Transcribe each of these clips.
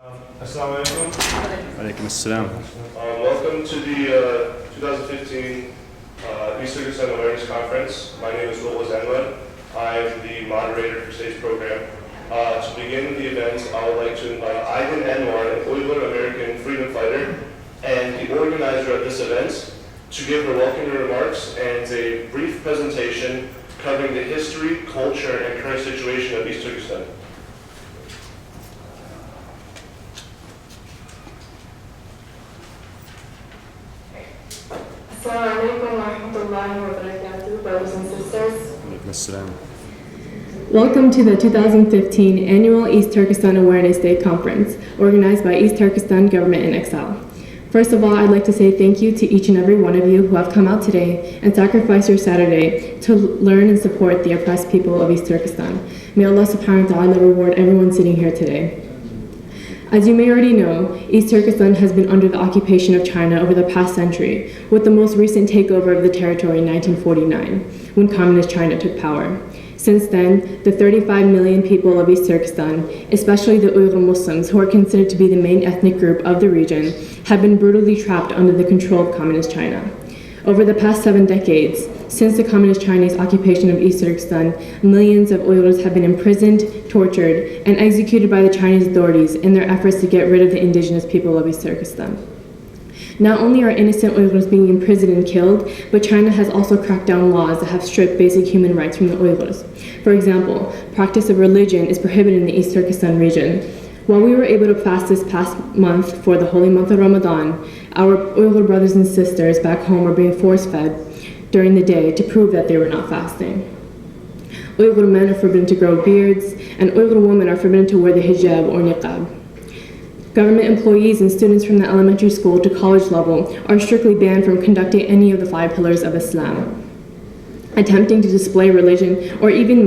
Assalamu alaikum. Alaikum assalam. Welcome to the 2015 East Turkistan Awareness Conference. My name is Anwar. I'm the moderator for today's program. To begin the event, I would like to invite Aydin Anwar, an Uyghur American freedom fighter and the organizer of this event, to give her welcoming remarks and a brief presentation covering the history, culture, and current situation of East Turkestan. Assalamu alaikum wa rahmatullahi wa barakatuh, brothers and sisters. Alaikum assalam. Welcome to the 2015 Annual East Turkestan Awareness Day Conference, organized by East Turkestan Government in Exile. First of all, I'd like to say thank you to each and every one of you who have come out today and sacrificed your Saturday to learn and support the oppressed people of East Turkestan. May Allah subhanahu wa ta'ala reward everyone sitting here today. As you may already know, East Turkestan has been under the occupation of China over the past century, with the most recent takeover of the territory in 1949, when Communist China took power. Since then, the 35 million people of East Turkestan, especially the Uyghur Muslims, who are considered to be the main ethnic group of the region, have been brutally trapped under the control of Communist China. Over the past 7 decades, since the Communist Chinese occupation of East Turkestan, millions of Uyghurs have been imprisoned, tortured, and executed by the Chinese authorities in their efforts to get rid of the indigenous people of East Turkestan. Not only are innocent Uyghurs being imprisoned and killed, but China has also cracked down laws that have stripped basic human rights from the Uyghurs. For example, practice of religion is prohibited in the East Turkestan region. While we were able to fast this past month for the holy month of Ramadan, our Uyghur brothers and sisters back home were being force-fed during the day to prove that they were not fasting. Uyghur men are forbidden to grow beards, and Uyghur women are forbidden to wear the hijab or niqab. Government employees and students from the elementary school to college level are strictly banned from conducting any of the 5 pillars of Islam. Attempting to display religion or even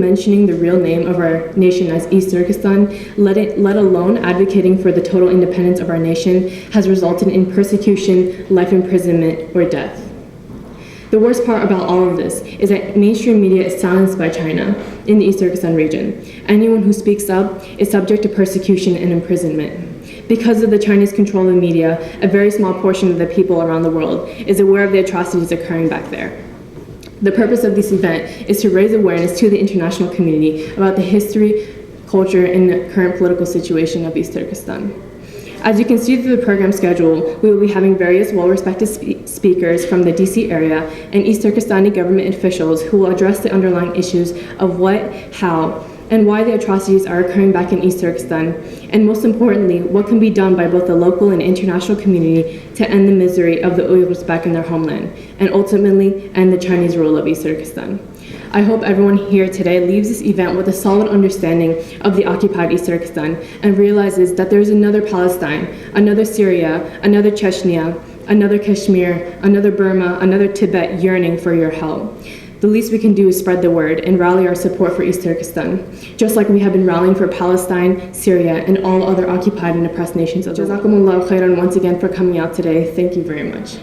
mentioning the real name of our nation as East Turkestan, let alone advocating for the total independence of our nation, has resulted in persecution, life imprisonment, or death. The worst part about all of this is that mainstream media is silenced by China in the East Turkestan region. Anyone who speaks up is subject to persecution and imprisonment. Because of the Chinese control of media, a very small portion of the people around the world is aware of the atrocities occurring back there. The purpose of this event is to raise awareness to the international community about the history, culture, and the current political situation of East Turkestan. As you can see through the program schedule, we will be having various well-respected speakers from the DC area and East Turkestani government officials who will address the underlying issues of what, how, and why the atrocities are occurring back in East Turkestan, and most importantly, what can be done by both the local and international community to end the misery of the Uyghurs back in their homeland, and ultimately end the Chinese rule of East Turkestan. I hope everyone here today leaves this event with a solid understanding of the occupied East Turkestan and realizes that there is another Palestine, another Syria, another Chechnya, another Kashmir, another Burma, another Tibet yearning for your help. The least we can do is spread the word and rally our support for East Turkestan, just like we have been rallying for Palestine, Syria, and all other occupied and oppressed nations of the world. Jazakumullahu khairan once again for coming out today. Thank you very much.